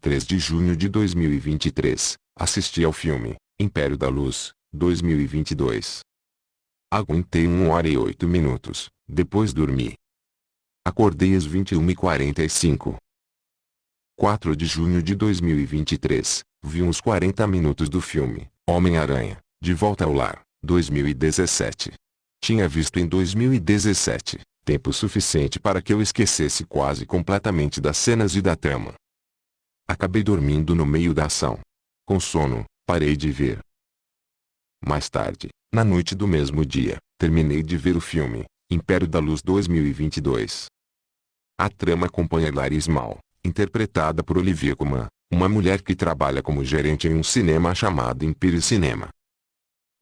3 de junho de 2023, assisti ao filme Império da Luz, 2022. Aguentei 1 hora e 8 minutos, depois dormi. Acordei às 21h45. 4 de junho de 2023, vi uns 40 minutos do filme Homem-Aranha, De Volta ao Lar, 2017. Tinha visto em 2017, tempo suficiente para que eu esquecesse quase completamente das cenas e da trama. Acabei dormindo no meio da ação. Com sono, parei de ver. Mais tarde, na noite do mesmo dia, terminei de ver o filme Império da Luz 2022. A trama acompanha Hilary Swank, interpretada por Olivia Colman, uma mulher que trabalha como gerente em um cinema chamado Imperial Cinema.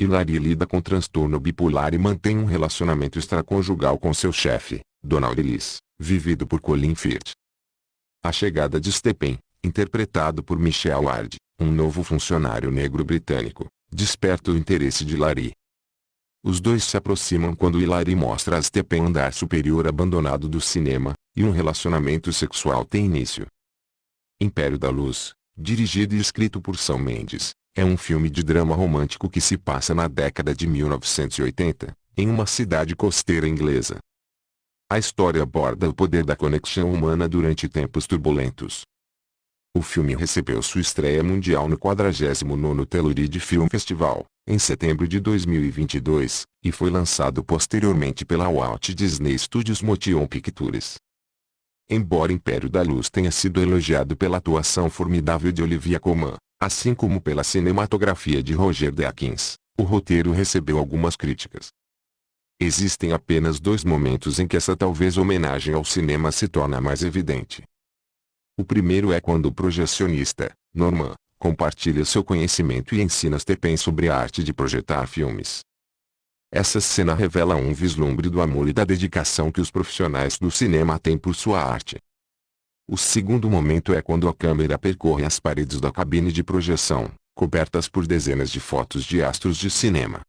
Hilary lida com transtorno bipolar e mantém um relacionamento extraconjugal com seu chefe, Donald Ellis, vivido por Colin Firth. A chegada de Stephen, interpretado por Michelle Ward, um novo funcionário negro britânico, desperta o interesse de Hilary. Os dois se aproximam quando Hilary mostra a Stephen um andar superior abandonado do cinema, e um relacionamento sexual tem início. Império da Luz, dirigido e escrito por Sam Mendes, é um filme de drama romântico que se passa na década de 1980, em uma cidade costeira inglesa. A história aborda o poder da conexão humana durante tempos turbulentos. O filme recebeu sua estreia mundial no 49º Telluride Film Festival, em setembro de 2022, e foi lançado posteriormente pela Walt Disney Studios Motion Pictures. Embora Império da Luz tenha sido elogiado pela atuação formidável de Olivia Colman, assim como pela cinematografia de Roger Deakins, o roteiro recebeu algumas críticas. Existem apenas 2 momentos em que essa talvez homenagem ao cinema se torna mais evidente. O primeiro é quando o projecionista, Norman, compartilha seu conhecimento e ensina Stephen sobre a arte de projetar filmes. Essa cena revela um vislumbre do amor e da dedicação que os profissionais do cinema têm por sua arte. O segundo momento é quando a câmera percorre as paredes da cabine de projeção, cobertas por dezenas de fotos de astros de cinema.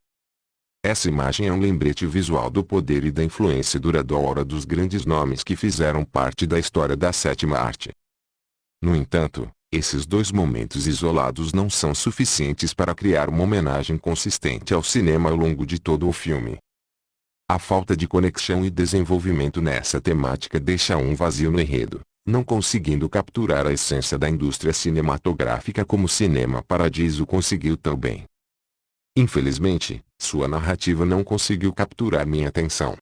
Essa imagem é um lembrete visual do poder e da influência duradoura dos grandes nomes que fizeram parte da história da sétima arte. No entanto, esses 2 momentos isolados não são suficientes para criar uma homenagem consistente ao cinema ao longo de todo o filme. A falta de conexão e desenvolvimento nessa temática deixa um vazio no enredo, não conseguindo capturar a essência da indústria cinematográfica como o Cinema Paradiso conseguiu tão bem. Infelizmente, sua narrativa não conseguiu capturar minha atenção.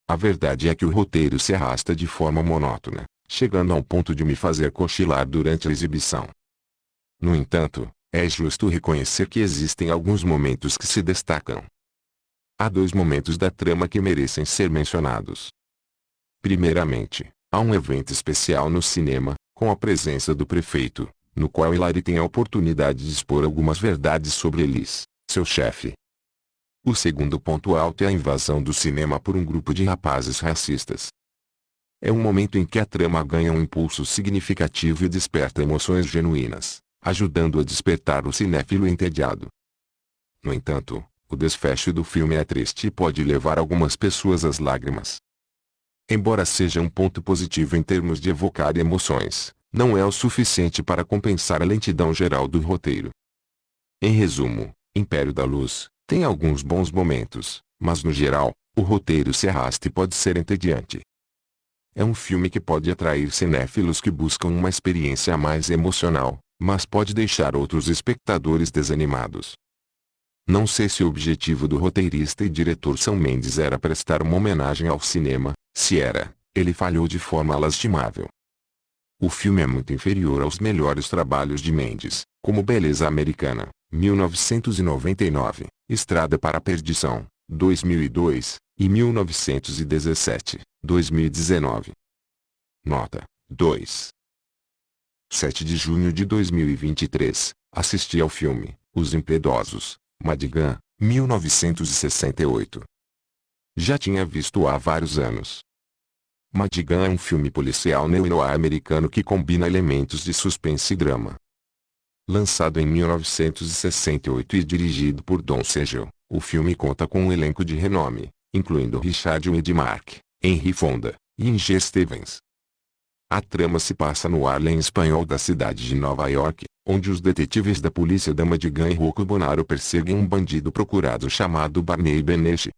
A verdade é que o roteiro se arrasta de forma monótona, chegando ao ponto de me fazer cochilar durante a exibição. No entanto, é justo reconhecer que existem alguns momentos que se destacam. Há 2 momentos da trama que merecem ser mencionados. Primeiramente, há um evento especial no cinema, com a presença do prefeito, no qual Hilary tem a oportunidade de expor algumas verdades sobre Ellis, seu chefe. O segundo ponto alto é a invasão do cinema por um grupo de rapazes racistas. É um momento em que a trama ganha um impulso significativo e desperta emoções genuínas, ajudando a despertar o cinéfilo entediado. No entanto, o desfecho do filme é triste e pode levar algumas pessoas às lágrimas. Embora seja um ponto positivo em termos de evocar emoções, não é o suficiente para compensar a lentidão geral do roteiro. Em resumo, Império da Luz tem alguns bons momentos, mas no geral, o roteiro se arrasta e pode ser entediante. É um filme que pode atrair cinéfilos que buscam uma experiência mais emocional, mas pode deixar outros espectadores desanimados. Não sei se o objetivo do roteirista e diretor Sam Mendes era prestar uma homenagem ao cinema. Se era, ele falhou de forma lastimável. O filme é muito inferior aos melhores trabalhos de Mendes, como Beleza Americana, 1999, Estrada para a Perdição, 2002, e 1917, 2019. Nota: 2. 7 de junho de 2023, assisti ao filme Os Impiedosos, Madigan, 1968. Já tinha visto há vários anos. Madigan é um filme policial neo-noir americano que combina elementos de suspense e drama. Lançado em 1968 e dirigido por Don Siegel, o filme conta com um elenco de renome, incluindo Richard Widmark, Henry Fonda e Inger Stevens. A trama se passa no Harlem espanhol da cidade de Nova York, onde os detetives da polícia da Madigan e Rocco Bonaro perseguem um bandido procurado chamado Barney Benesch.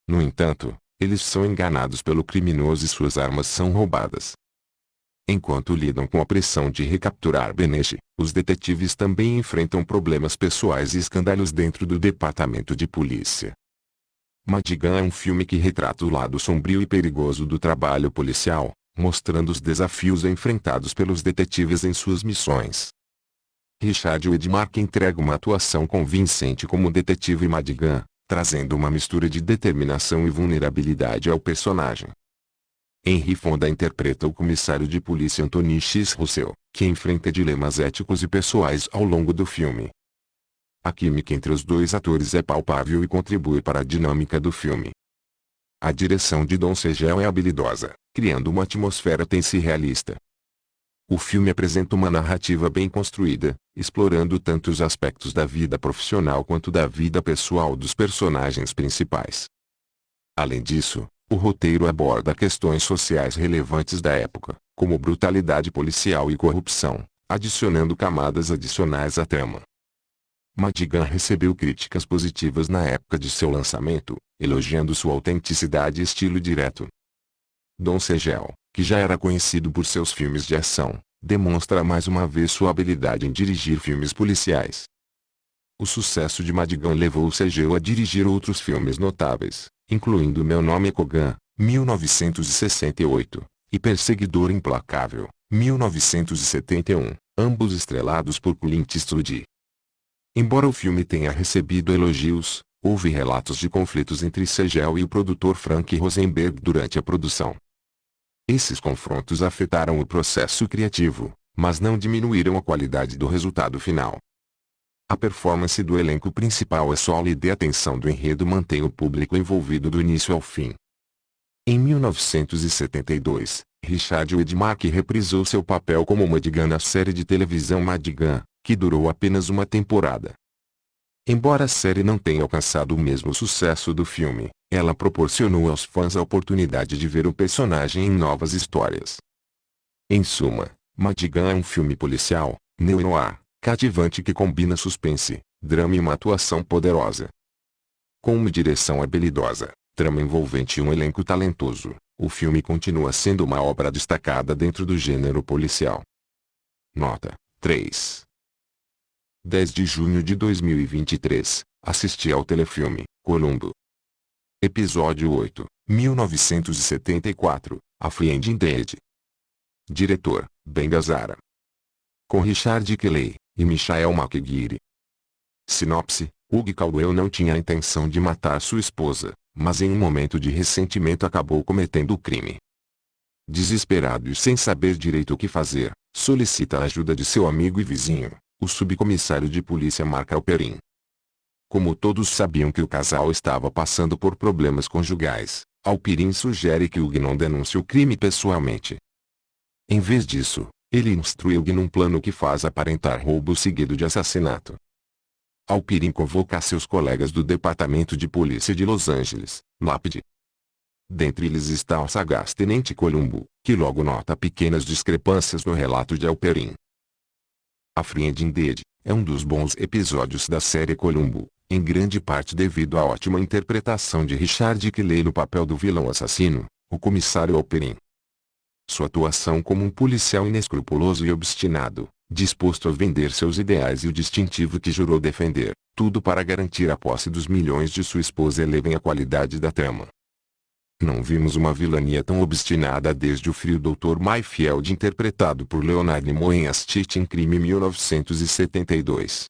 No entanto, eles são enganados pelo criminoso e suas armas são roubadas. Enquanto lidam com a pressão de recapturar Benesch, os detetives também enfrentam problemas pessoais e escândalos dentro do departamento de polícia. Madigan é um filme que retrata o lado sombrio e perigoso do trabalho policial, mostrando os desafios enfrentados pelos detetives em suas missões. Richard Widmark entrega uma atuação convincente como detetive Madigan, trazendo uma mistura de determinação e vulnerabilidade ao personagem. Henry Fonda interpreta o comissário de polícia Anthony X. Russell, que enfrenta dilemas éticos e pessoais ao longo do filme. A química entre os dois atores é palpável e contribui para a dinâmica do filme. A direção de Don Segel é habilidosa, criando uma atmosfera tensa e realista. O filme apresenta uma narrativa bem construída, explorando tanto os aspectos da vida profissional quanto da vida pessoal dos personagens principais. Além disso, o roteiro aborda questões sociais relevantes da época, como brutalidade policial e corrupção, adicionando camadas adicionais à trama. Madigan recebeu críticas positivas na época de seu lançamento, elogiando sua autenticidade e estilo direto. Don Segel, que já era conhecido por seus filmes de ação, demonstra mais uma vez sua habilidade em dirigir filmes policiais. O sucesso de Madigan levou Segel a dirigir outros filmes notáveis, incluindo Meu Nome é Kogan, 1968, e Perseguidor Implacável, 1971, ambos estrelados por Clint Eastwood. Embora o filme tenha recebido elogios, houve relatos de conflitos entre Segel e o produtor Frank Rosenberg durante a produção. Esses confrontos afetaram o processo criativo, mas não diminuíram a qualidade do resultado final. A performance do elenco principal é sólida e a tensão do enredo mantém o público envolvido do início ao fim. Em 1972, Richard Widmark reprisou seu papel como Madigan na série de televisão Madigan, que durou apenas uma temporada. Embora a série não tenha alcançado o mesmo sucesso do filme, ela proporcionou aos fãs a oportunidade de ver o personagem em novas histórias. Em suma, Madigan é um filme policial, neo-noir, cativante que combina suspense, drama e uma atuação poderosa. Com uma direção habilidosa, trama envolvente e um elenco talentoso, o filme continua sendo uma obra destacada dentro do gênero policial. Nota 3. 10 de junho de 2023, assisti ao telefilme Columbo. Episódio 8, 1974, A Friend in Dead. Diretor, Ben Gazzara. Com Richard Kelly e Michael McGeary. Sinopse: Hugh Caldwell não tinha a intenção de matar sua esposa, mas em um momento de ressentimento acabou cometendo o crime. Desesperado e sem saber direito o que fazer, solicita a ajuda de seu amigo e vizinho, o subcomissário de polícia Mark Halperin. Como todos sabiam que o casal estava passando por problemas conjugais, Halperin sugere que Hugh não denuncie o crime pessoalmente. Em vez disso, ele instrui Hugh num plano que faz aparentar roubo seguido de assassinato. Halperin convoca seus colegas do Departamento de Polícia de Los Angeles, LAPD. Dentre eles está o sagaz Tenente Columbo, que logo nota pequenas discrepâncias no relato de Halperin. A Friend in Dead é um dos bons episódios da série Columbo, em grande parte devido à ótima interpretação de Richard Kelly no papel do vilão assassino, o comissário Halperin. Sua atuação como um policial inescrupuloso e obstinado, disposto a vender seus ideais e o distintivo que jurou defender, tudo para garantir a posse dos milhões de sua esposa elevem a qualidade da trama. Não vimos uma vilania tão obstinada desde o frio Dr. Mayfield interpretado por Leonard Nimoy em Astite em Crime 1972.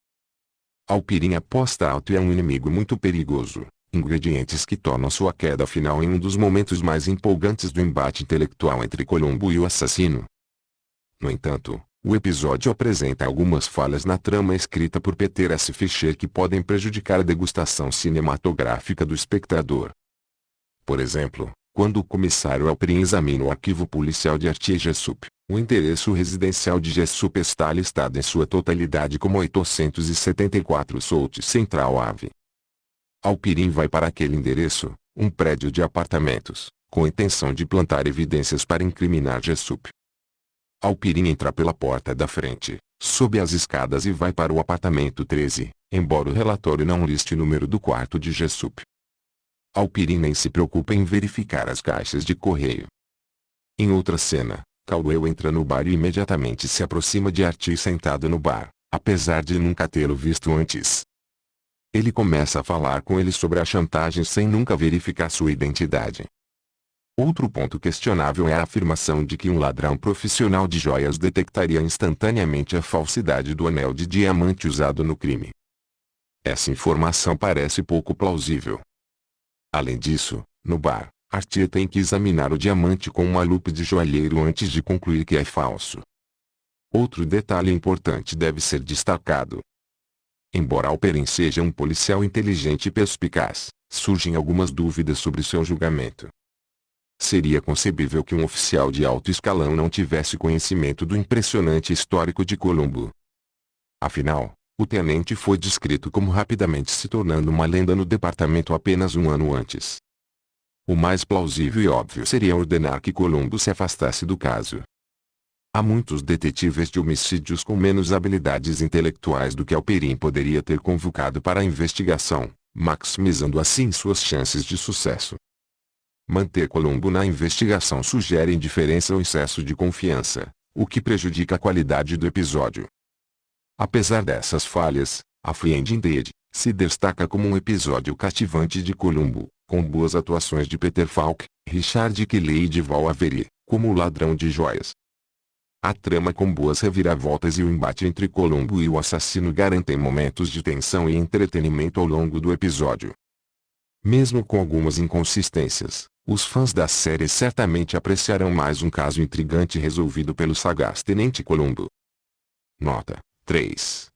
Halperin aposta alto e é um inimigo muito perigoso, ingredientes que tornam sua queda final em um dos momentos mais empolgantes do embate intelectual entre Columbo e o assassino. No entanto, o episódio apresenta algumas falhas na trama escrita por Peter S. Fischer que podem prejudicar a degustação cinematográfica do espectador. Por exemplo, quando o comissário Halperin examina o arquivo policial de Artie Jessup, o endereço residencial de Jessup está listado em sua totalidade como 874 South Central Ave. Halperin vai para aquele endereço, um prédio de apartamentos, com a intenção de plantar evidências para incriminar Jessup. Alpirin entra pela porta da frente, sobe as escadas e vai para o apartamento 13, embora o relatório não liste o número do quarto de Jessup. Alpirin nem se preocupa em verificar as caixas de correio. Em outra cena, Caldwell entra no bar e imediatamente se aproxima de Artie sentado no bar, apesar de nunca tê-lo visto antes. Ele começa a falar com ele sobre a chantagem sem nunca verificar sua identidade. Outro ponto questionável é a afirmação de que um ladrão profissional de joias detectaria instantaneamente a falsidade do anel de diamante usado no crime. Essa informação parece pouco plausível. Além disso, no bar, Artie tem que examinar o diamante com uma lupa de joalheiro antes de concluir que é falso. Outro detalhe importante deve ser destacado. Embora Alperin seja um policial inteligente e perspicaz, surgem algumas dúvidas sobre seu julgamento. Seria concebível que um oficial de alto escalão não tivesse conhecimento do impressionante histórico de Columbo. Afinal, o tenente foi descrito como rapidamente se tornando uma lenda no departamento apenas um ano antes. O mais plausível e óbvio seria ordenar que Columbo se afastasse do caso. Há muitos detetives de homicídios com menos habilidades intelectuais do que Alperin poderia ter convocado para a investigação, maximizando assim suas chances de sucesso. Manter Columbo na investigação sugere indiferença ou excesso de confiança, o que prejudica a qualidade do episódio. Apesar dessas falhas, A Friend in Dead se destaca como um episódio cativante de Columbo, com boas atuações de Peter Falk, Richard Kelly e de Val Avery, como o ladrão de joias. A trama com boas reviravoltas e o embate entre Columbo e o assassino garantem momentos de tensão e entretenimento ao longo do episódio. Mesmo com algumas inconsistências, os fãs da série certamente apreciarão mais um caso intrigante resolvido pelo sagaz Tenente Columbo. Nota 3.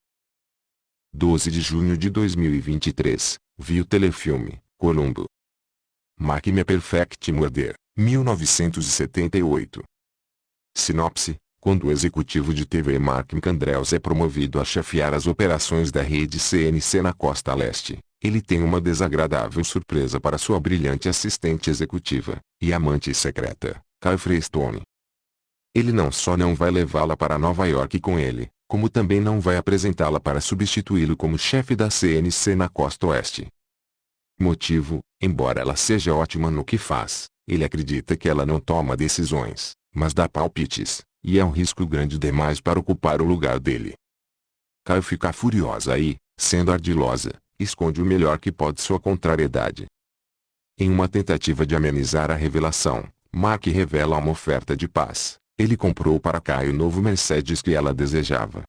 12 de junho de 2023, vi o telefilme, Columbo. Make Me a Perfect Murder, 1978. Sinopse: quando o executivo de TV Mark Andrews é promovido a chefiar as operações da rede CNC na Costa Leste, ele tem uma desagradável surpresa para sua brilhante assistente executiva e amante secreta, Kyle Freestone. Ele não só não vai levá-la para Nova York com ele, como também não vai apresentá-la para substituí-lo como chefe da CNC na Costa Oeste. Motivo: embora ela seja ótima no que faz, ele acredita que ela não toma decisões, mas dá palpites, e é um risco grande demais para ocupar o lugar dele. Kyle fica furiosa e, sendo ardilosa, esconde o melhor que pode sua contrariedade. Em uma tentativa de amenizar a revelação, Mark revela uma oferta de paz. Ele comprou para Kyle o novo Mercedes que ela desejava.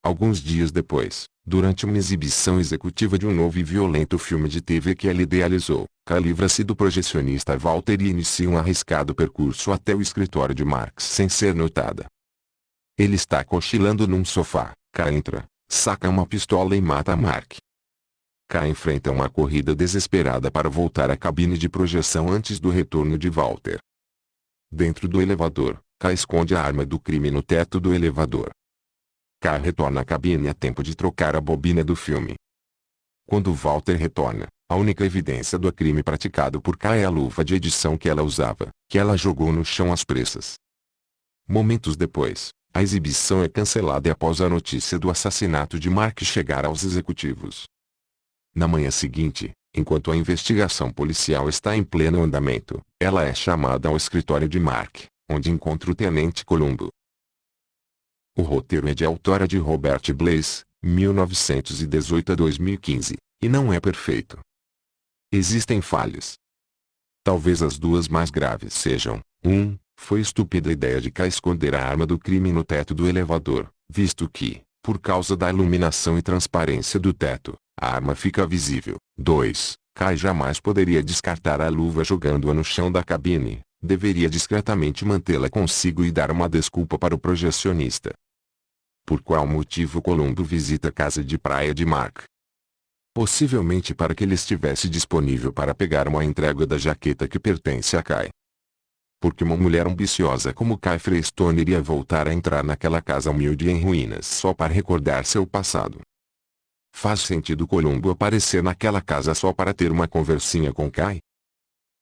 Alguns dias depois, durante uma exibição executiva de um novo e violento filme de TV que ela idealizou, Kyle livra-se do projecionista Walter e inicia um arriscado percurso até o escritório de Mark sem ser notada. Ele está cochilando num sofá. Kyle entra, saca uma pistola e mata Mark. Kyle enfrenta uma corrida desesperada para voltar à cabine de projeção antes do retorno de Walter. Dentro do elevador, Kyle esconde a arma do crime no teto do elevador. Kyle retorna à cabine a tempo de trocar a bobina do filme. Quando Walter retorna, a única evidência do crime praticado por Kyle é a luva de edição que ela usava, que ela jogou no chão às pressas. Momentos depois, a exibição é cancelada após a notícia do assassinato de Mark chegar aos executivos. Na manhã seguinte, enquanto a investigação policial está em pleno andamento, ela é chamada ao escritório de Mark, onde encontra o tenente Columbo. O roteiro é de autora de Robert Blaze, 1918 a 2015, e não é perfeito. Existem falhas. Talvez as duas mais graves sejam: 1. Foi estúpida a ideia de Kyle esconder a arma do crime no teto do elevador, visto que, por causa da iluminação e transparência do teto, a arma fica visível. 2. Kyle jamais poderia descartar a luva jogando-a no chão da cabine, deveria discretamente mantê-la consigo e dar uma desculpa para o projecionista. Por qual motivo Columbo visita a casa de praia de Mark? Possivelmente para que ele estivesse disponível para pegar uma entrega da jaqueta que pertence a Kyle. Porque uma mulher ambiciosa como Kyle Freestone iria voltar a entrar naquela casa humilde em ruínas só para recordar seu passado. Faz sentido Columbo aparecer naquela casa só para ter uma conversinha com Kyle?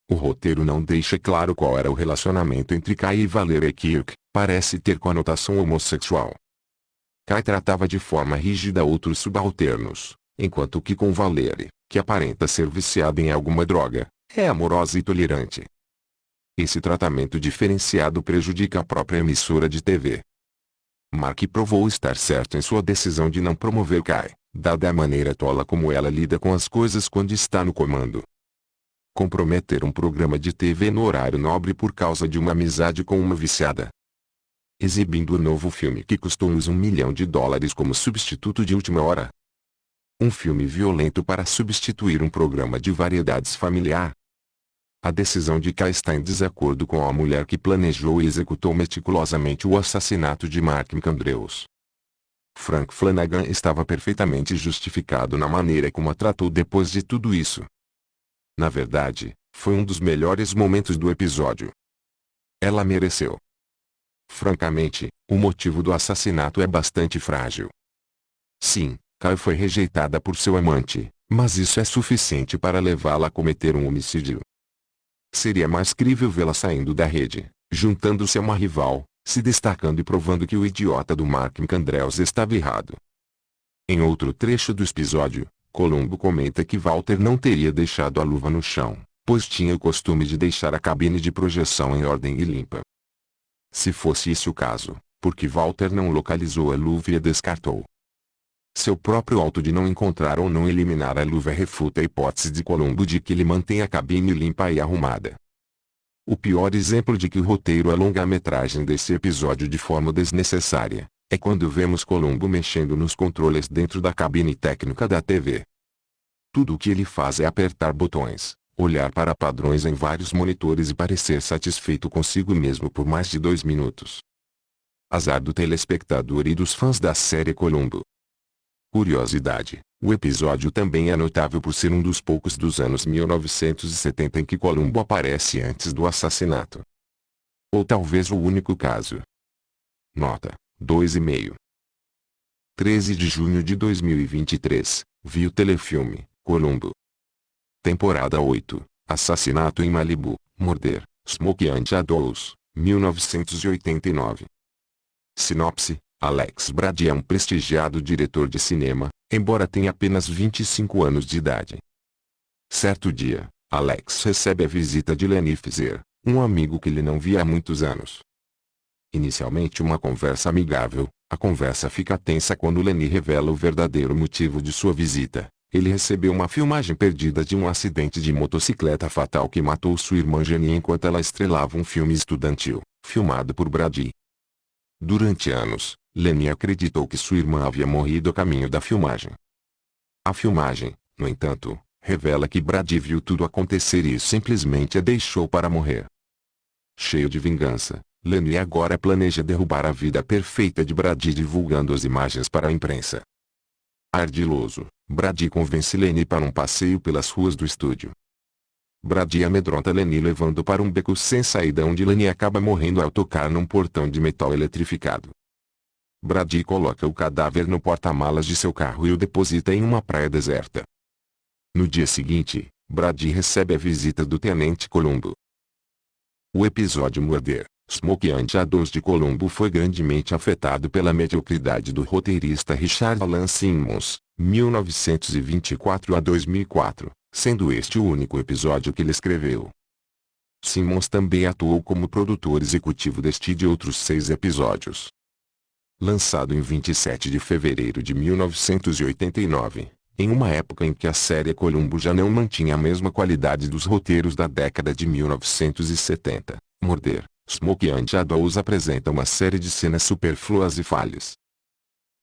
O roteiro não deixa claro qual era o relacionamento entre Kyle e Valerie Kirk, parece ter conotação homossexual. Kai tratava de forma rígida outros subalternos, enquanto que com Valerie, que aparenta ser viciada em alguma droga, é amorosa e tolerante. Esse tratamento diferenciado prejudica a própria emissora de TV. Mark provou estar certo em sua decisão de não promover Kai, dada a maneira tola como ela lida com as coisas quando está no comando. Comprometer um programa de TV no horário nobre por causa de uma amizade com uma viciada. Exibindo o novo filme que custou uns $1 milhão como substituto de última hora. Um filme violento para substituir um programa de variedades familiar. A decisão de Kai está em desacordo com a mulher que planejou e executou meticulosamente o assassinato de Mark McAndrews. Frank Flanagan estava perfeitamente justificado na maneira como a tratou depois de tudo isso. Na verdade, foi um dos melhores momentos do episódio. Ela mereceu. Francamente, o motivo do assassinato é bastante frágil. Sim, Kai foi rejeitada por seu amante, mas isso é suficiente para levá-la a cometer um homicídio. Seria mais crível vê-la saindo da rede, juntando-se a uma rival, se destacando e provando que o idiota do Mark McAndrews estava errado. Em outro trecho do episódio, Columbo comenta que Walter não teria deixado a luva no chão, pois tinha o costume de deixar a cabine de projeção em ordem e limpa. Se fosse esse o caso, por que Walter não localizou a luva e a descartou? Seu próprio auto de não encontrar ou não eliminar a luva refuta a hipótese de Columbo de que ele mantém a cabine limpa e arrumada. O pior exemplo de que o roteiro é longa-metragem desse episódio de forma desnecessária, é quando vemos Columbo mexendo nos controles dentro da cabine técnica da TV. Tudo o que ele faz é apertar botões, olhar para padrões em vários monitores e parecer satisfeito consigo mesmo por mais de 2 minutos. Azar do telespectador e dos fãs da série Columbo. Curiosidade, o episódio também é notável por ser um dos poucos dos anos 1970 em que Columbo aparece antes do assassinato. Ou talvez o único caso. Nota: 2,5. 13 de junho de 2023, vi o telefilme, Columbo. Temporada 8, Assassinato em Malibu, Murder, Smoke and Shadows, 1989. Sinopse: Alex Brady é um prestigiado diretor de cinema, embora tenha apenas 25 anos de idade. Certo dia, Alex recebe a visita de Lenny Fisher, um amigo que ele não via há muitos anos. Inicialmente uma conversa amigável, a conversa fica tensa quando Lenny revela o verdadeiro motivo de sua visita. Ele recebeu uma filmagem perdida de um acidente de motocicleta fatal que matou sua irmã Jenny enquanto ela estrelava um filme estudantil, filmado por Brady. Durante anos, Lenny acreditou que sua irmã havia morrido a caminho da filmagem. A filmagem, no entanto, revela que Brady viu tudo acontecer e simplesmente a deixou para morrer. Cheio de vingança, Lenny agora planeja derrubar a vida perfeita de Brady divulgando as imagens para a imprensa. Ardiloso, Brady convence Lenny para um passeio pelas ruas do estúdio. Brady amedronta Lenny levando para um beco sem saída onde Lenny acaba morrendo ao tocar num portão de metal eletrificado. Brady coloca o cadáver no porta-malas de seu carro e o deposita em uma praia deserta. No dia seguinte, Brady recebe a visita do Tenente Columbo. O episódio Murder, Smoke and Shadows de Columbo foi grandemente afetado pela mediocridade do roteirista Richard Alan Simmons, 1924 a 2004, sendo este o único episódio que ele escreveu. Simmons também atuou como produtor executivo deste e de outros 6 episódios. Lançado em 27 de fevereiro de 1989, em uma época em que a série Columbo já não mantinha a mesma qualidade dos roteiros da década de 1970, Murder, Smoke and Shadows apresenta uma série de cenas supérfluas e falhas.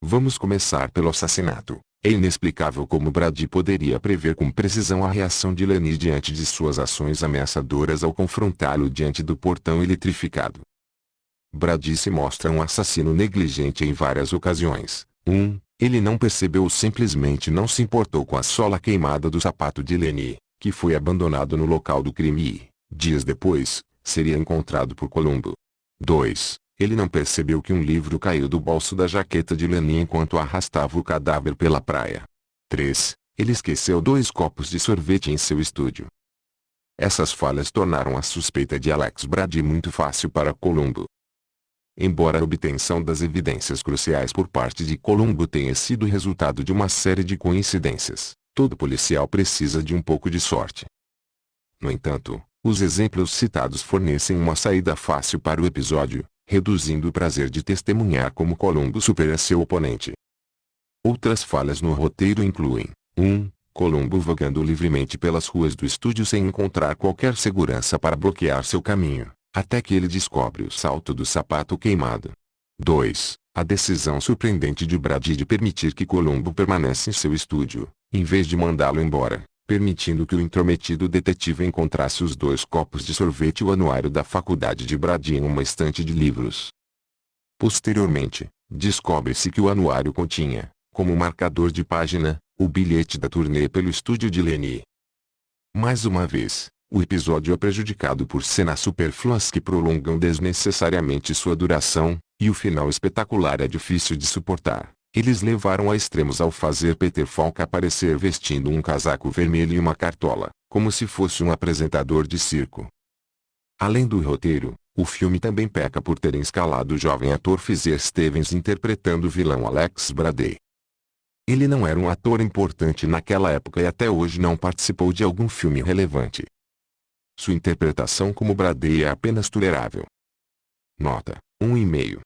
Vamos começar pelo assassinato. É inexplicável como Brady poderia prever com precisão a reação de Lenny diante de suas ações ameaçadoras ao confrontá-lo diante do portão eletrificado. Brady se mostra um assassino negligente em várias ocasiões. Ele não percebeu ou simplesmente não se importou com a sola queimada do sapato de Lenny, que foi abandonado no local do crime e, dias depois, seria encontrado por Columbo. 2. Ele não percebeu que um livro caiu do bolso da jaqueta de Lenny enquanto arrastava o cadáver pela praia. 3. Ele esqueceu 2 copos de sorvete em seu estúdio. Essas falhas tornaram a suspeita de Alex Brady muito fácil para Columbo. embora a obtenção das evidências cruciais por parte de Columbo tenha sido resultado de uma série de coincidências, todo policial precisa de um pouco de sorte. No entanto, os exemplos citados fornecem uma saída fácil para o episódio, reduzindo o prazer de testemunhar como Columbo supera seu oponente. Outras falhas no roteiro incluem: 1. Columbo vagando livremente pelas ruas do estúdio sem encontrar qualquer segurança para bloquear seu caminho, até que ele descobre o salto do sapato queimado. 2. A decisão surpreendente de Brady de permitir que Columbo permanece em seu estúdio, em vez de mandá-lo embora, permitindo que o intrometido detetive encontrasse os 2 copos de sorvete e o anuário da faculdade de Brady em uma estante de livros. Posteriormente, descobre-se que o anuário continha, como marcador de página, o bilhete da turnê pelo estúdio de Lenny. Mais uma vez, o episódio é prejudicado por cenas supérfluas que prolongam desnecessariamente sua duração, e o final espetacular é difícil de suportar. Eles levaram a extremos ao fazer Peter Falk aparecer vestindo um casaco vermelho e uma cartola, como se fosse um apresentador de circo. Além do roteiro, o filme também peca por ter escalado o jovem ator Fizer Stevens interpretando o vilão Alex Brady. Ele não era um ator importante naquela época e até hoje não participou de algum filme relevante. Sua interpretação como Brady é apenas tolerável. Nota: 1,5.